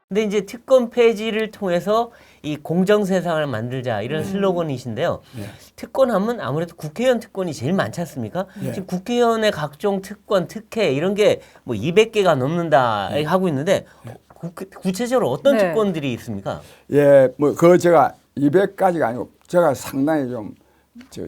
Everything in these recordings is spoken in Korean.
근데 이제 특권 폐지를 통해서 이 공정 세상을 만들자 이런 슬로건이신데요. 네. 특권하면 아무래도 국회의원 특권이 제일 많지 않습니까? 네. 지금 국회의원의 각종 특권, 특혜 이런 게 뭐 200개가 넘는다 하고 있는데 구체적으로 어떤 네. 특권들이 있습니까? 예, 뭐 그 제가 200까지가 아니고 제가 상당히 좀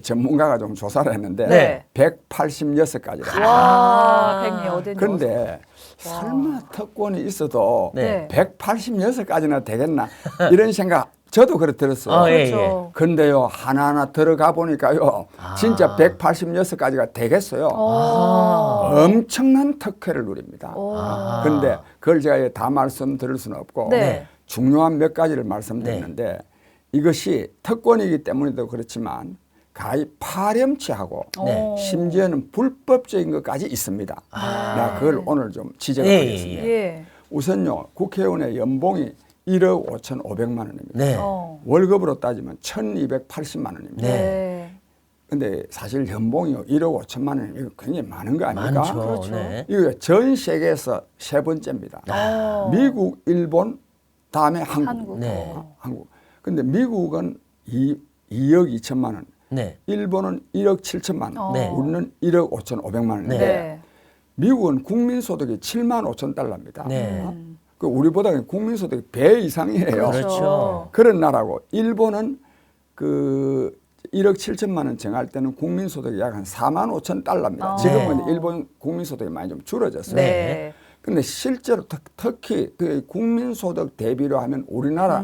전문가가 좀 조사를 했는데 네. 186가지. 와, 100이 어딘지. 그런데 설마 특권이 있어도 네. 186가지나 되겠나 이런 생각 저도 그래 들었어요. 아, 예, 그렇죠. 근데요 하나하나 들어가 보니까요 진짜 186가지가 되겠어요. 엄청난 특혜를 누립니다. 근데 그걸 제가 다 말씀드릴 수는 없고 네. 중요한 몇 가지를 말씀드리는데 이것이 특권이기 때문에도 그렇지만 가히 파렴치하고 네. 심지어는 불법적인 것까지 있습니다. 나 그걸 오늘 좀 지적을 예, 하겠습니다. 예. 우선요 국회의원의 연봉이 1억 5,500만 원입니다. 네. 월급으로 따지면 1,280만 원입니다. 네. 근데 사실 연봉이요 1억 5천만 원 이거 굉장히 많은 거 아닙니까? 많죠. 그렇죠. 네. 이거 전 세계에서 세 번째입니다. 미국, 일본, 다음에 한국. 네. 한국. 근데 미국은 2억 2천만 원, 네. 일본은 1억 7천만 원, 네. 우리는 1억 5,500만 원인데 네. 미국은 국민소득이 7만 5천 달러입니다. 네. 그 우리보다 국민소득이 배 이상이에요. 그렇죠. 그런 나라고 일본은 그 1억 7천만 원 정할 때는 국민소득이 약 한 4만 5천 달러입니다. 지금은 일본 국민소득이 많이 좀 줄어졌어요. 네. 근데 실제로 특히 그 국민소득 대비로 하면 우리나라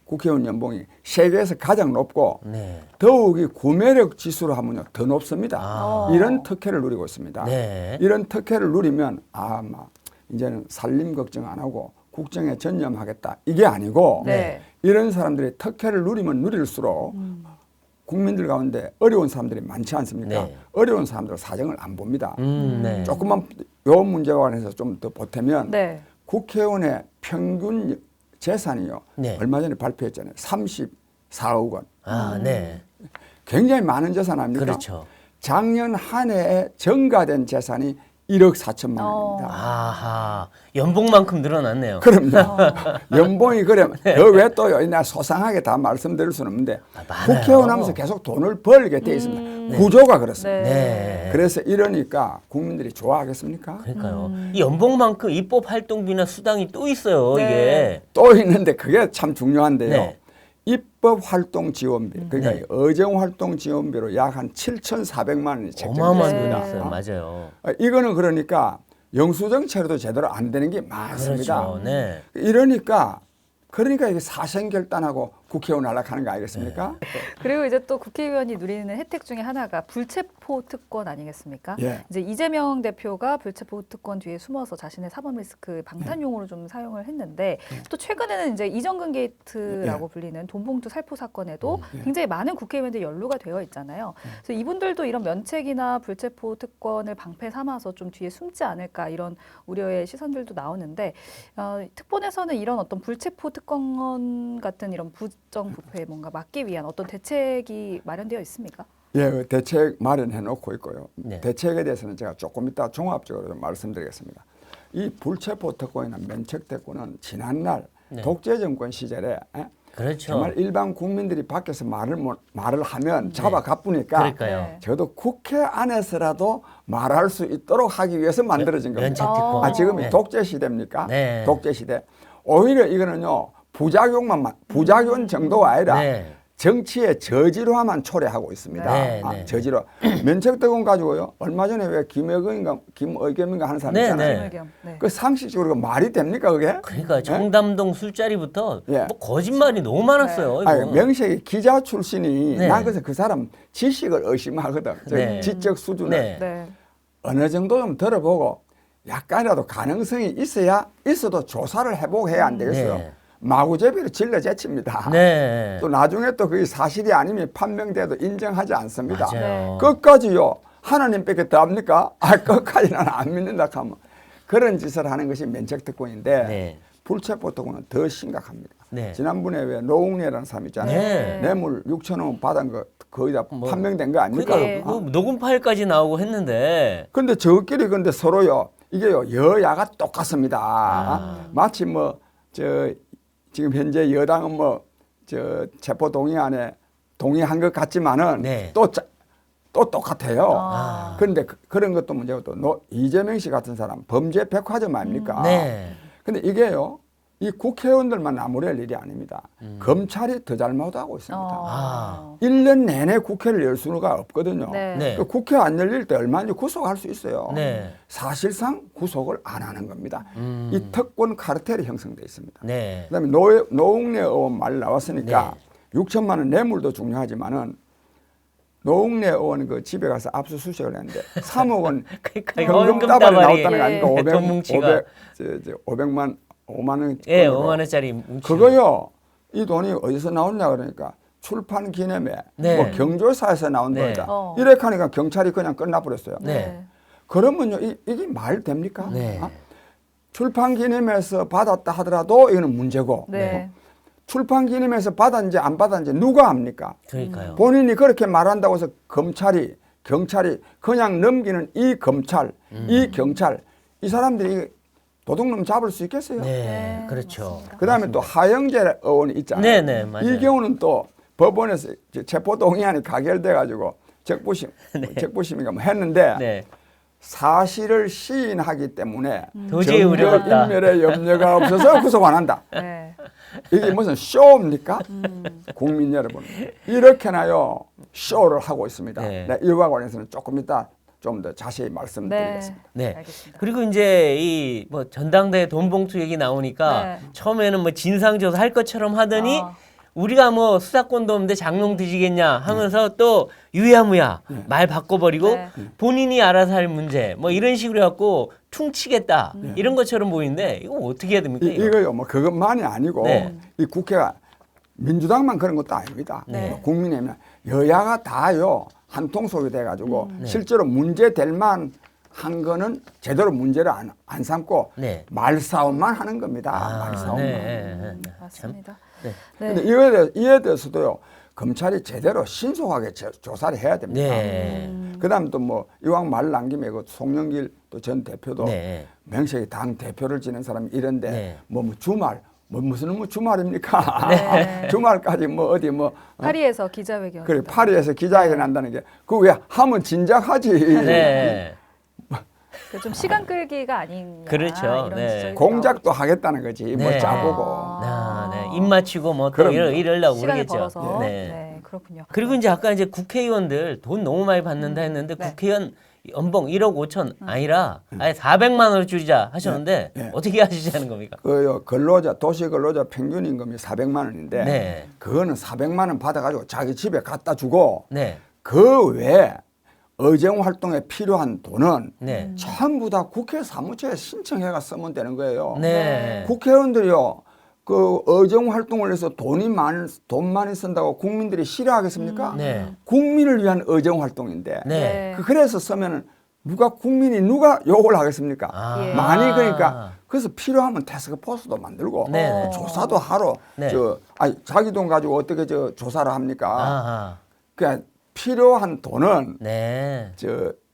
국회의원 연봉이 세계에서 가장 높고 네. 더욱이 구매력 지수로 하면요 더 높습니다. 이런 특혜를 누리고 있습니다. 네. 이런 특혜를 누리면 막 이제는 살림 걱정 안 하고 국정에 전념하겠다 이게 아니고 네. 이런 사람들이 특혜를 누리면 누릴수록 국민들 가운데 어려운 사람들이 많지 않습니까? 네. 어려운 사람들 사정을 안 봅니다. 네. 조금만 요 문제와 관해서 좀 더 보태면 네. 국회의원의 평균 재산이요. 네. 얼마 전에 발표했잖아요. 34억 원. 아, 네. 굉장히 많은 재산 아닙니까? 그렇죠. 작년 한 해에 증가된 재산이 1억 4천만 원입니다. 아하. 연봉만큼 늘어났네요. 그럼요. 연봉이 그래 왜 또요? 나 소상하게 다 말씀드릴 수는 없는데 많아요. 국회의원 하면서 계속 돈을 벌게 돼 있습니다. 구조가 그렇습니다. 네. 그래서 이러니까 국민들이 좋아하겠습니까? 그러니까요. 이 연봉만큼 입법 활동비나 수당이 또 있어요. 네. 이게. 또 있는데 그게 참 중요한데요. 네. 입법 활동 지원비, 그러니까 네. 의정 활동 지원비로 약 한 7,400만 원이 어마어마한 책정됐습니다. 돈이 있어요. 맞아요. 이거는 그러니까 영수증 처리도 제대로 안 되는 게 많습니다. 그렇죠. 네. 이러니까 이게 사생결단하고 국회의원 하락하는 거 아니겠습니까? 그리고 이제 또 국회의원이 누리는 혜택 중에 하나가 불체포 특권 아니겠습니까? 예. 이제 이재명 대표가 불체포 특권 뒤에 숨어서 자신의 사법 리스크 방탄용으로 좀 사용을 했는데 또 최근에는 이제 이정근 게이트라고 불리는 돈봉투 살포 사건에도 굉장히 많은 국회의원들이 연루가 되어 있잖아요. 그래서 이분들도 이런 면책이나 불체포 특권을 방패 삼아서 좀 뒤에 숨지 않을까 이런 우려의 시선들도 나오는데 특본에서는 이런 어떤 불체포 특권 같은 이런 부정부패에 뭔가 막기 위한 어떤 대책이 마련되어 있습니까? 예, 대책 마련해 놓고 있고요. 네. 대책에 대해서는 제가 조금 이따 종합적으로 좀 말씀드리겠습니다. 이 불체포 특권이나 면책 특권은 지난날 네. 독재 정권 시절에 그렇죠. 정말 일반 국민들이 밖에서 말을 하면 잡아 가쁘니까 그러니까요. 네. 저도 국회 안에서라도 말할 수 있도록 하기 위해서 만들어진 겁니다. 면책 특권. 지금이 네. 독재 시대입니까? 네. 독재 시대. 오히려 이거는요 부작용 정도가 아니라 네. 정치의 저지로화만 초래하고 있습니다. 네, 네. 저지로. 면책특권 가지고요. 얼마 전에 왜 김의겸인가 하는 사람 네, 있잖아요. 네. 김의겸. 네. 그 상식적으로 말이 됩니까 그게? 그러니까 청담동 술자리부터 예. 뭐 거짓말이 너무 많았어요. 아니, 이거. 명색이 기자 출신이 네. 난 그래서 그 사람 지식을 의심하거든. 네. 지적 수준을. 네. 네. 어느 정도 좀 들어보고 약간이라도 가능성이 있어도 조사를 해보고 해야 안 되겠어요. 네. 마구제비로 질러제칩니다. 네. 또 나중에 또 그게 사실이 아니면 판명돼도 인정하지 않습니다. 맞아요. 끝까지요. 하나님밖에 더 합니까? 끝까지 나는 안 믿는다 하면 그런 짓을 하는 것이 면책특권인데 네. 불체포특권은 더 심각합니다. 네. 지난번에 왜 노웅래라는 사람 있잖아요. 네. 뇌물 6천억 원 받은 거 거의 다 뭐, 판명된 거 아닙니까? 그러니까 그 녹음 파일까지 나오고 했는데 근데 저끼리 근데 서로요 이게요 여야가 똑같습니다. 마치 뭐 지금 현재 여당은 뭐 체포 동의안에 동의한 것 같지만은 네. 또 똑같아요. 아. 그런데 그런 것도 문제고 또 이재명 씨 같은 사람 범죄 백화점 아닙니까? 네. 근데 이게요. 이 국회의원들만 나무랄 일이 아닙니다. 검찰이 더 잘못하고 있습니다. 아. 1년 내내 국회를 열 수가 없거든요. 네. 네. 그 국회 안 열릴 때 얼마든지 구속할 수 있어요. 네. 사실상 구속을 안 하는 겁니다. 이 특권 카르텔이 형성돼 있습니다. 네. 그다음에 노웅래 의원 말 나왔으니까 6천만 원 뇌물도 중요하지만은 노웅래 의원 그 집에 가서 압수수색을 했는데 3억 원 그러니까 현금다발이 나왔다는 거 아닙니까? 예. 돈 뭉치가 5만 원. 예, 5만 원짜리 뭉치. 그거요. 이 돈이 어디서 나오냐 그러니까 출판 기념회, 네. 뭐 경조사에서 나온 네. 돈이다. 어. 이렇게 하니까 경찰이 그냥 끝나버렸어요. 네. 그러면요, 이게 말 됩니까? 네. 출판 기념회에서 받았다 하더라도 이거는 문제고, 네. 출판 기념회에서 받았는지 안 받았는지 누가 압니까? 그러니까요. 본인이 그렇게 말한다고 해서 경찰이 그냥 넘기는 이 검찰, 이 경찰, 이 사람들이 도둑놈 잡을 수 있겠어요? 네. 네, 그렇죠. 맞습니다. 그다음에 또 하영재 의원이 있잖아요. 네, 네, 맞아요. 이 경우는 또 법원에서 체포 동의안이 가결돼 가지고 적부심인가 뭐 했는데 네. 사실을 시인하기 때문에 도저히 우려가 없다. 인멸의 염려가 없어서 구속 안 한다. 네. 이게 무슨 쇼입니까? 국민 여러분 이렇게나요 쇼를 하고 있습니다. 네. 네, 이와 관해서는 조금 이따 좀 더 자세히 말씀드리겠습니다. 네. 알겠습니다. 그리고 이제 이 뭐 전당대회 돈봉투 얘기 나오니까 네. 처음에는 뭐 진상조사 할 것처럼 하더니 아. 우리가 뭐 수사권도 없는데 장롱 뒤지겠냐 하면서 또 유야무야 말 바꿔버리고 네. 본인이 알아서 할 문제 뭐 이런 식으로 해갖고 퉁치겠다 이런 것처럼 보이는데 이거 어떻게 해야 됩니까? 이거? 이거요 뭐 그것만이 아니고 네. 이 국회가 민주당만 그런 것도 아닙니다. 네. 국민의힘 여야가 다요 한 통속이 돼가지고 네. 실제로 문제될 만한 거는 제대로 문제를 안 삼고 네. 말싸움만 하는 겁니다. 아, 말싸움만. 네. 맞습니다. 네. 네. 근데 이에 대해서도요 검찰이 제대로 신속하게 조사를 해야 됩니다. 네. 그다음 또 뭐 이왕 말 남김에 그 송영길 또 전 대표도 네. 명색이 당 대표를 지낸 사람이 이런데 네. 뭐 주말 무슨 주말입니까? 네. 주말까지 뭐 어디 뭐 파리에서 기자회견. 그래 파리에서 기자회견 한다는 게 그거 왜 하면 진작하지. 네. 좀 시간 끌기가 아닌가. 그렇죠. 이런 네. 지적이 공작도 하겠다는 거지. 뭐 네. 짜보고. 아, 네. 입 맞추고 뭐 또 그럼요. 이러려고 시간을 그러겠죠. 벌어서. 네. 네, 그렇군요. 그리고 이제 아까 이제 국회의원들 돈 너무 많이 받는다 했는데 네. 국회의원 연봉 1억 5천 아니라 아예 400만 원을 줄이자 하셨는데 네. 네. 어떻게 하시자는 겁니까? 그 도시 근로자 평균 임금이 400만 원인데 네. 그거는 400만 원 받아가지고 자기 집에 갖다 주고 네. 그 외에 의정 활동에 필요한 돈은 네. 전부 다 국회 사무처에 신청해가 쓰면 되는 거예요. 네. 국회의원들이요. 그 의정 활동을 해서 돈 많이 쓴다고 국민들이 싫어하겠습니까? 네. 국민을 위한 의정 활동인데 네. 그래서 쓰면은 누가 욕을 하겠습니까? 아. 예. 많이 그러니까 그래서 필요하면 태스크포스도 만들고 네. 조사도 하러 네. 자기 돈 가지고 어떻게 조사를 합니까? 아하. 그러니까 필요한 돈은 네.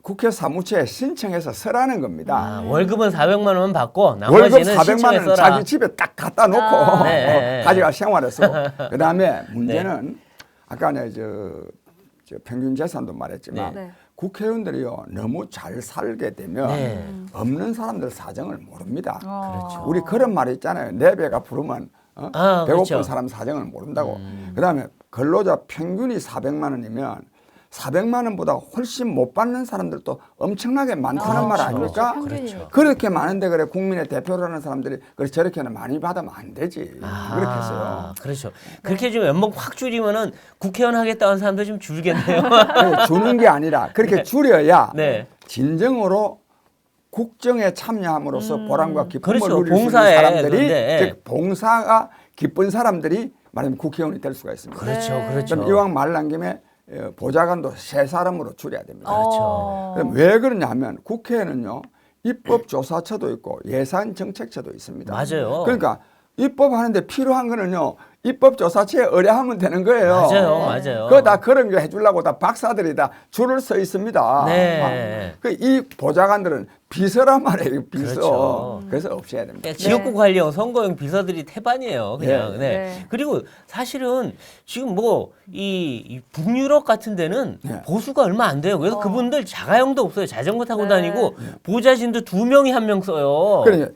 국회 사무처에 신청해서 쓰라는 겁니다. 아, 월급은 400만 원만 받고 월급 나머지는 400만 신청해 원 써라. 자기 집에 딱 갖다 놓고 아. 네. 가져가 생활해서 그다음에 문제는 아까 저 평균 재산도 말했지만 네. 국회의원들이요 너무 잘 살게 되면 네. 없는 사람들 사정을 모릅니다. 그렇죠. 우리 그런 말이 있잖아요. 내 배가 부르면 아, 배고픈 그렇죠. 사람 사정을 모른다고. 그다음에 근로자 평균이 400만 원이면 400만 원보다 훨씬 못 받는 사람들도 엄청나게 많다는 말 아닙니까? 평균이니까. 그렇게 많은데 그래 국민의 대표라는 사람들이 그래 저렇게는 많이 받으면 안 되지. 그렇게 했어요. 그렇죠. 그렇게 좀 연봉 확 줄이면은 국회의원 하겠다는 사람도 좀 줄겠네요. 네, 주는 게 아니라 그렇게 줄여야 네. 진정으로 국정에 참여함으로써 보람과 기쁨을 그렇죠. 누릴 수 있는 봉사에 사람들이 그런데, 즉 봉사가 기쁜 사람들이 말하면 국회의원이 될 수가 있습니다. 그렇죠. 네. 그렇죠. 그럼 이왕 말 난 김에 보좌관도 세 사람으로 줄여야 됩니다. 그렇죠. 그럼 왜 그러냐 하면 국회에는요 입법조사처도 있고 예산정책처도 있습니다. 맞아요. 그러니까 입법하는데 필요한 거는요 입법조사처에 의뢰하면 되는 거예요. 맞아요, 맞아요. 그거 다 그런 거 해주려고 다 박사들이 다 줄을 서 있습니다. 네. 이 보좌관들은 비서란 말이에요, 비서. 그렇죠. 그래서 없애야 됩니다. 그냥 지역구 관리형 선거용 비서들이 태반이에요, 그냥. 네. 네. 네. 그리고 사실은 지금 뭐 이 북유럽 같은 데는 네. 보수가 얼마 안 돼요. 그래서 그분들 자가용도 없어요. 자전거 타고 네. 다니고 보좌진도 2명이 1명 써요. 그러니까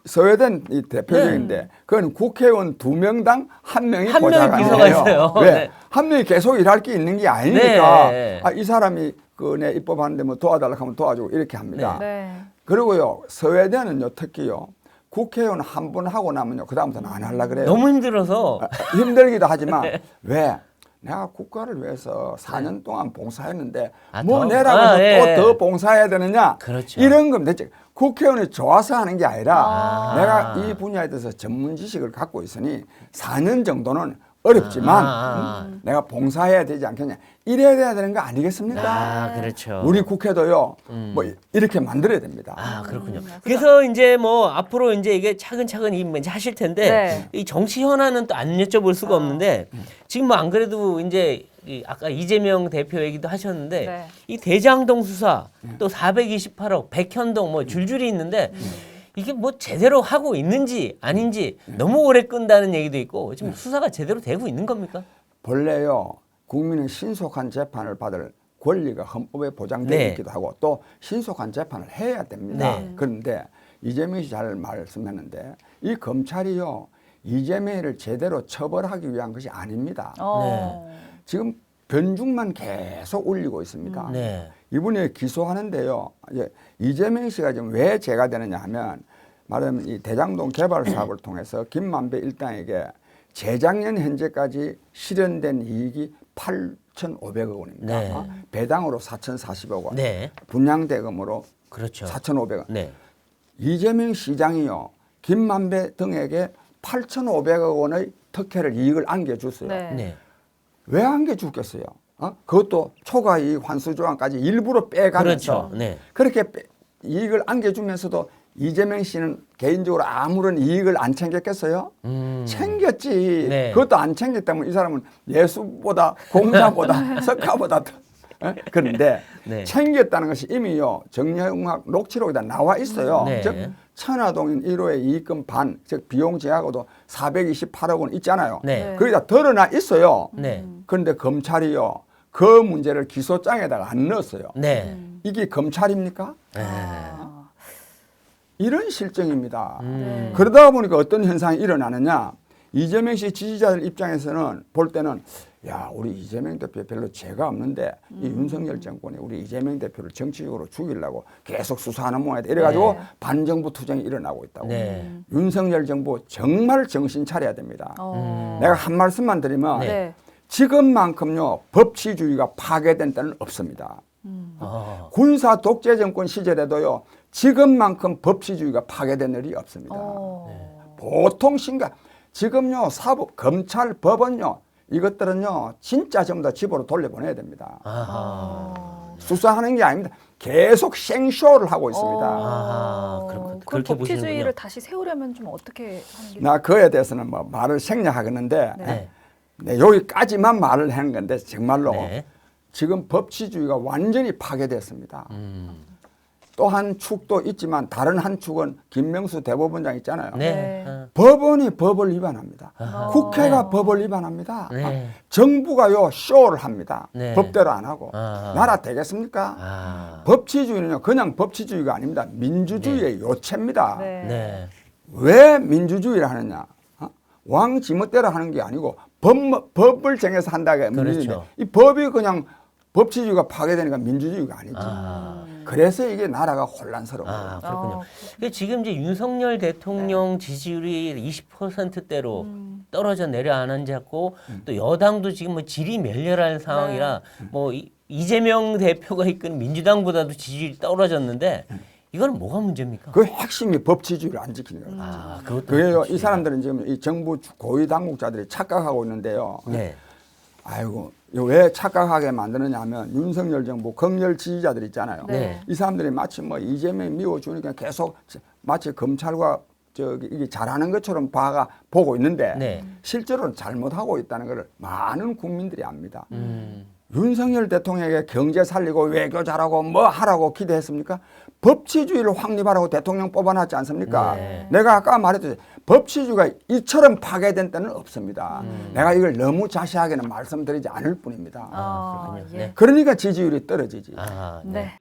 스웨덴 이 대표적인데 그건 국회의원 2명당 1명이 한 명이 보좌관이에요. 비서가 있어요. 왜? 네. 한 명이 계속 일할 게 있는 게 아니니까 네. 이 사람이 그 내 입법하는데 뭐 도와달라고 하면 도와주고 이렇게 합니다. 네. 그리고요 스웨덴은요 특히요 국회의원 한 분 하고 나면요 그 다음부터는 안 하려 그래요. 너무 힘들어서. 힘들기도 하지만 왜? 내가 국가를 위해서 4년 동안 봉사했는데 뭐 더? 내라고 예. 또 더 봉사해야 되느냐? 그렇죠. 이런 겁니다. 즉, 국회의원이 좋아서 하는 게 아니라 아. 내가 이 분야에 대해서 전문 지식을 갖고 있으니 4년 정도는 어렵지만 내가 봉사해야 되지 않겠냐. 이래야 돼야 되는 거 아니겠습니까? 아, 그렇죠. 우리 국회도요. 뭐 이렇게 만들어야 됩니다. 아, 그렇군요. 그래서 이제 뭐 앞으로 이제 이게 차근차근 이제 하실 텐데 네. 이 정치 현안은 또 안 여쭤볼 수가 없는데 지금 뭐 안 그래도 이제 아까 이재명 대표 얘기도 하셨는데 네. 이 대장동 수사 또 428억 백현동 뭐 줄줄이 있는데 이게 뭐 제대로 하고 있는지 아닌지 너무 오래 끈다는 얘기도 있고 지금 수사가 제대로 되고 있는 겁니까? 본래요. 국민은 신속한 재판을 받을 권리가 헌법에 보장되어 네. 있기도 하고 또 신속한 재판을 해야 됩니다. 네. 그런데 이재명이 잘 말씀했는데 이 검찰이요. 이재명을 제대로 처벌하기 위한 것이 아닙니다. 지금 변죽만 계속 울리고 있습니다. 네. 이분이 기소하는데요. 이제 이재명 씨가 지금 왜 죄가 되느냐 하면 말하자면 이 대장동 개발 사업을 통해서 김만배 일당에게 재작년 현재까지 실현된 이익이 8,500억 원입니다. 네. 배당으로 4,040억 원, 네. 분양대금으로 그렇죠. 4,500억 원. 네. 이재명 시장이요. 김만배 등에게 8,500억 원의 특혜를 이익을 안겨줬어요. 네. 네. 왜 안겨줬겠어요? 그것도 초과 이익 환수 조항까지 일부러 빼가면서 그렇죠. 네. 그렇게 이익을 안겨주면서도 이재명 씨는 개인적으로 아무런 이익을 안 챙겼겠어요? 챙겼지. 네. 그것도 안 챙겼다면 이 사람은 예수보다 공자보다 석가보다 더. 그런데 네. 챙겼다는 것이 이미요 정영학 녹취록에다 나와 있어요. 네. 즉 천화동인 1호의 이익금 반, 즉 비용 제하고도 428억 원 있잖아요. 네. 거기다 드러나 있어요. 네. 그런데 검찰이요 그 문제를 기소장에다가 안 넣었어요. 네. 이게 검찰입니까? 이런 실정입니다. 네. 그러다 보니까 어떤 현상이 일어나느냐. 이재명 씨 지지자들 입장에서는 볼 때는 야 우리 이재명 대표 별로 죄가 없는데 이 윤석열 정권이 우리 이재명 대표를 정치적으로 죽이려고 계속 수사하는 모양이다. 이래가지고 네. 반정부 투쟁이 일어나고 있다고. 네. 윤석열 정부 정말 정신 차려야 됩니다. 어. 내가 한 말씀만 드리면 네. 지금만큼요 법치주의가 파괴된 때는 없습니다. 군사 독재 정권 시절에도요 지금만큼 법치주의가 파괴된 일이 없습니다. 보통 지금요 사법 검찰 법원요 이것들은요 진짜 전부 다 집으로 돌려보내야 됩니다. 수사하는 게 아닙니다. 계속 생쇼를 하고 있습니다. 그럼 그렇게 법치주의를 보시는군요. 다시 세우려면 좀 어떻게 하는 게 나 그에 대해서는 뭐 말을 생략하겠는데 네. 네, 여기까지만 말을 하는 건데 정말로 네. 지금 법치주의가 완전히 파괴됐습니다. 또 한 축도 있지만 다른 한 축은 김명수 대법원장 있잖아요. 네. 네. 법원이 법을 위반합니다. 국회가 법을 위반합니다. 네. 정부가요 쇼를 합니다. 네. 법대로 안 하고 아하. 나라 되겠습니까? 법치주의는요 그냥 법치주의가 아닙니다. 민주주의의 요체입니다. 네. 네. 왜 민주주의를 하느냐? 왕 지멋대로 하는 게 아니고 법을 정해서 한다가 민주주의인데 그렇죠. 이 법이 그냥 법치주의가 파괴되니까 민주주의가 아니죠. 그래서 이게 나라가 혼란스러워요. 그렇군요. 근데 지금 이제 윤석열 대통령 지지율이 20%대로 떨어져 내려앉았고 또 여당도 지금 뭐 질이 멸렬한 상황이라 뭐 이재명 대표가 이끈 민주당보다도 지지율이 떨어졌는데 이건 뭐가 문제입니까? 그 핵심이 법치주의를 안 지키는 거예요. 그것도 그게요. 그렇지. 이 사람들은 지금 이 정부 고위 당국자들이 착각하고 있는데요. 네. 아이고, 이거 왜 착각하게 만드느냐 하면 윤석열 정부 검열 지지자들 있잖아요. 네. 이 사람들이 마치 뭐 이재명이 미워주니까 계속 마치 검찰과 이게 잘하는 것처럼 보고 있는데 네. 실제로는 잘못하고 있다는 것을 많은 국민들이 압니다. 윤석열 대통령에게 경제 살리고 외교 잘하고 뭐 하라고 기대했습니까? 법치주의를 확립하라고 대통령 뽑아놨지 않습니까? 네. 내가 아까 말했듯이 법치주의가 이처럼 파괴된 때는 없습니다. 내가 이걸 너무 자세하게는 말씀드리지 않을 뿐입니다. 그렇군요. 예. 네. 그러니까 지지율이 떨어지지. 아, 네. 네.